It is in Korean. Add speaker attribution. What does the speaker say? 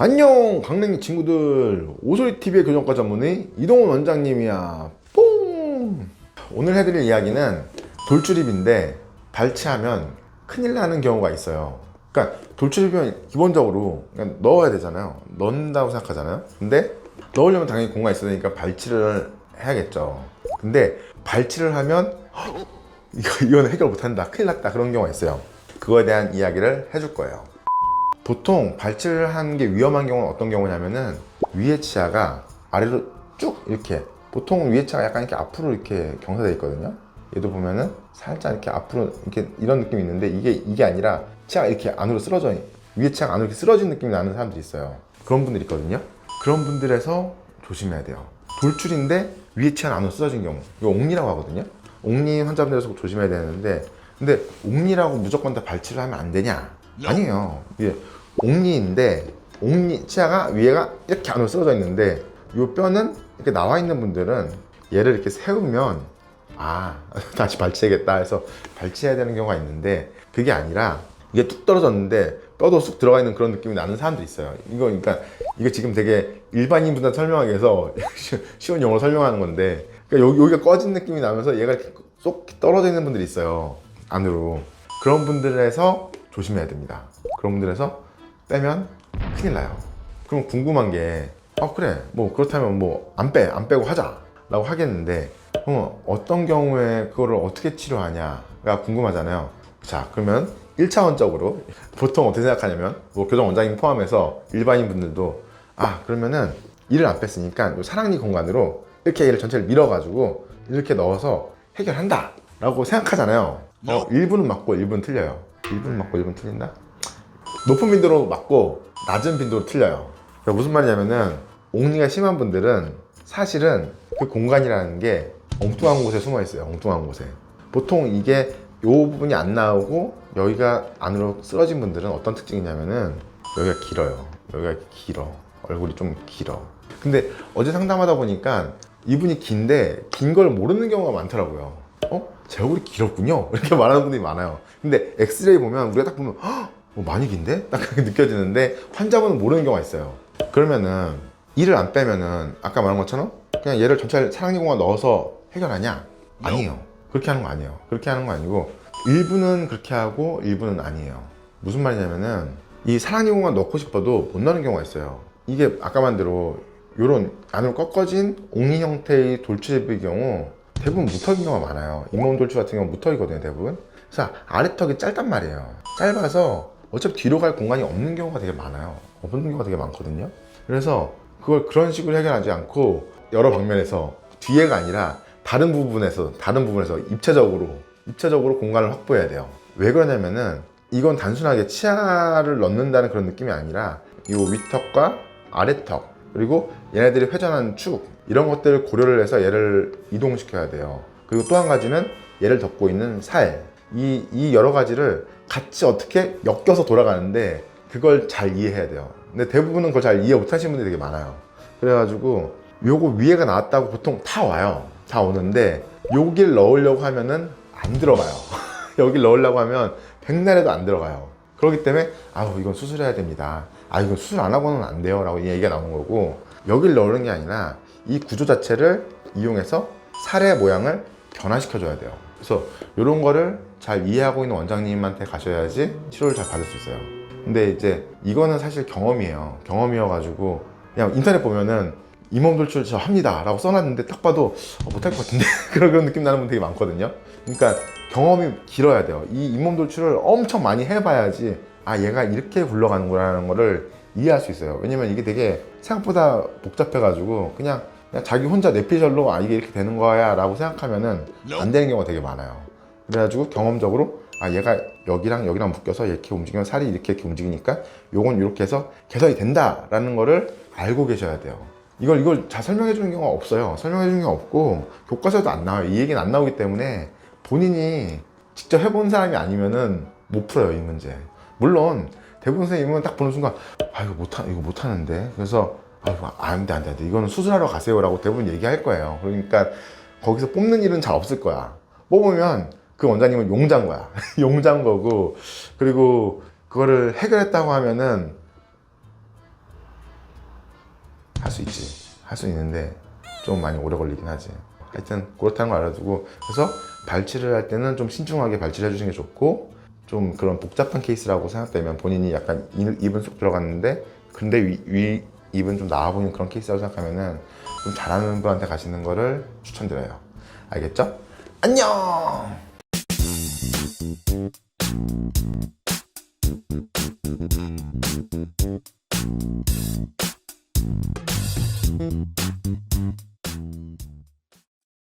Speaker 1: 안녕 강냉이 친구들, 오소리TV의 교정과 전문의 이동훈 원장님이야. 뽕! 오늘 해드릴 이야기는 돌출입인데 발치하면 큰일 나는 경우가 있어요. 그러니까 돌출입이면 기본적으로 그냥 넣어야 되잖아요. 넣는다고 생각하잖아요. 근데 넣으려면 당연히 공간이 있어야 되니까 발치를 해야겠죠. 근데 발치를 하면 이거는 해결 못한다, 큰일 났다, 그런 경우가 있어요. 그거에 대한 이야기를 해줄 거예요. 보통 발치를 하는 게 위험한 경우는 어떤 경우냐면은 위에 치아가 아래로 쭉 이렇게, 보통 위에 치아가 약간 이렇게 앞으로 이렇게 경사되어 있거든요. 얘도 보면은 살짝 이렇게 앞으로 이렇게 이런 느낌이 있는데 이게 아니라 치아가 이렇게 안으로 쓰러져, 위에 치아가 안으로 이렇게 쓰러진 느낌이 나는 사람들이 있어요. 그런 분들이 있거든요. 그런 분들에서 조심해야 돼요. 돌출인데 위에 치아는 안으로 쓰러진 경우, 이거 옥리라고 하거든요. 옥리 환자분들에서 조심해야 되는데, 근데 옥리라고 무조건 다 발치를 하면 안 되냐? 아니에요. 이게 옥리인데, 옥리 치아가 위에가 이렇게 안으로 쓰러져 있는데 이 뼈는 이렇게 나와 있는 분들은 얘를 이렇게 세우면 다시 발치해야겠다 해서 발치해야 되는 경우가 있는데, 그게 아니라 이게 뚝 떨어졌는데 뼈도 쑥 들어가 있는 그런 느낌이 나는 사람들이 있어요. 그러니까 이거 지금 되게 일반인 분들 설명하기 위해서 쉬운 용어로 설명하는 건데, 그러니까 여기가 꺼진 느낌이 나면서 얘가 이렇게 쏙 떨어져 있는 분들이 있어요, 안으로. 그런 분들에서 조심해야 됩니다. 그런 분들에서 빼면 큰일 나요. 그럼 궁금한 게, 그래, 뭐 그렇다면 뭐 안 빼고 하자 라고 하겠는데, 그럼 어떤 경우에 그거를 어떻게 치료하냐가 궁금하잖아요. 자, 그러면 1차원적으로 보통 어떻게 생각하냐면, 뭐 교정 원장님 포함해서 일반인 분들도 그러면은 이를 안 뺐으니까 요 사랑니 공간으로 이렇게 얘를 전체를 밀어가지고 이렇게 넣어서 해결한다 라고 생각하잖아요. 일부는 맞고 일부는 틀려요. 일부는 맞고 일부는 틀린다? 높은 빈도로 맞고 낮은 빈도로 틀려요. 그러니까 무슨 말이냐면은, 옥리가 심한 분들은 사실은 그 공간이라는 게 엉뚱한 곳에 숨어 있어요. 엉뚱한 곳에. 보통 이게 이 부분이 안 나오고 여기가 안으로 쓰러진 분들은 어떤 특징이냐면은, 여기가 길어요. 여기가 길어. 얼굴이 좀 길어. 근데 어제 상담하다 보니까 이분이 긴데 긴 걸 모르는 경우가 많더라고요. 제 얼굴이 길었군요, 이렇게 말하는 분들이 많아요. 근데 엑스레이 보면, 우리가 딱 보면 많이 긴데? 딱 그렇게 느껴지는데 환자분은 모르는 경우가 있어요. 그러면은 이를 안 빼면은 아까 말한 것처럼 그냥 얘를 전체 사랑니 공간 넣어서 해결하냐? 아니에요. 그렇게 하는 거 아니에요. 그렇게 하는 거 아니고, 일부는 그렇게 하고 일부는 아니에요. 무슨 말이냐면은, 이 사랑니 공간 넣고 싶어도 못 넣는 경우가 있어요. 이게 아까 말한 대로 요런 안으로 꺾어진 옥리 형태의 돌출입의 경우 대부분 무턱인 경우가 많아요. 잇몸 돌출 같은 경우 무턱이거든요, 대부분. 그래서 아래턱이 짧단 말이에요. 짧아서 어차피 뒤로 갈 공간이 없는 경우가 되게 많아요. 없는 경우가 되게 많거든요. 그래서 그걸 그런 식으로 해결하지 않고, 여러 방면에서 뒤에가 아니라 다른 부분에서 입체적으로 공간을 확보해야 돼요. 왜 그러냐면은, 이건 단순하게 치아를 넣는다는 그런 느낌이 아니라 이 윗턱과 아래턱, 그리고 얘네들이 회전하는 축, 이런 것들을 고려를 해서 얘를 이동시켜야 돼요. 그리고 또 한 가지는 얘를 덮고 있는 살, 이 여러 가지를 같이 어떻게 엮여서 돌아가는데, 그걸 잘 이해해야 돼요. 근데 대부분은 그걸 잘 이해 못 하시는 분들이 되게 많아요. 그래가지고 요거 위에가 나왔다고 보통 다 와요. 다 오는데 여길 넣으려고 하면은 안 들어가요. 여길 넣으려고 하면 백날에도 안 들어가요. 그렇기 때문에 이건 수술해야 됩니다, 이건 수술 안 하고는 안 돼요 라고 얘기가 나온 거고, 여길 넣는 게 아니라 이 구조 자체를 이용해서 살의 모양을 변화시켜 줘야 돼요. 그래서 이런 거를 잘 이해하고 있는 원장님한테 가셔야지 치료를 잘 받을 수 있어요. 근데 이제 이거는 사실 경험이어가지고, 그냥 인터넷 보면은 잇몸 돌출 저 합니다 라고 써놨는데 딱 봐도 못할 것 같은데 그런 느낌 나는 분 되게 많거든요. 그러니까 경험이 길어야 돼요. 이 잇몸 돌출을 엄청 많이 해봐야지 얘가 이렇게 굴러가는구나라는 거를 이해할 수 있어요. 왜냐면 이게 되게 생각보다 복잡해가지고 그냥 자기 혼자 뇌피셜로 이게 이렇게 되는 거야 라고 생각하면은 안 되는 경우가 되게 많아요. 그래가지고 경험적으로 얘가 여기랑 묶여서 이렇게 움직이면 살이 이렇게 움직이니까 요건 이렇게 해서 개선이 된다라는 거를 알고 계셔야 돼요. 이걸 잘 설명해 주는 경우가 없어요. 설명해 주는 경우가 없고 교과서에도 안 나와요. 이 얘기는 안 나오기 때문에 본인이 직접 해본 사람이 아니면은 못 풀어요, 이 문제. 물론 대부분 선생님은 딱 보는 순간 이거 못하는데, 그래서 안 돼. 이거는 수술하러 가세요 라고 대부분 얘기할 거예요. 그러니까 거기서 뽑는 일은 잘 없을 거야. 뽑으면 그 원장님은 용자인 거야. 용자인 거고, 그리고 그거를 해결했다고 하면은 수 있지. 할 수 있는데 좀 많이 오래 걸리긴 하지. 하여튼 그렇다는 걸 알아두고, 그래서 발치를 할 때는 좀 신중하게 발치를 해주시는 게 좋고, 좀 그런 복잡한 케이스라고 생각되면, 본인이 약간 입은 쏙 들어갔는데 근데 위 입은 좀 나와 보이는 그런 케이스라고 생각하면은 좀 잘하는 분한테 가시는 거를 추천드려요. 알겠죠? 안녕.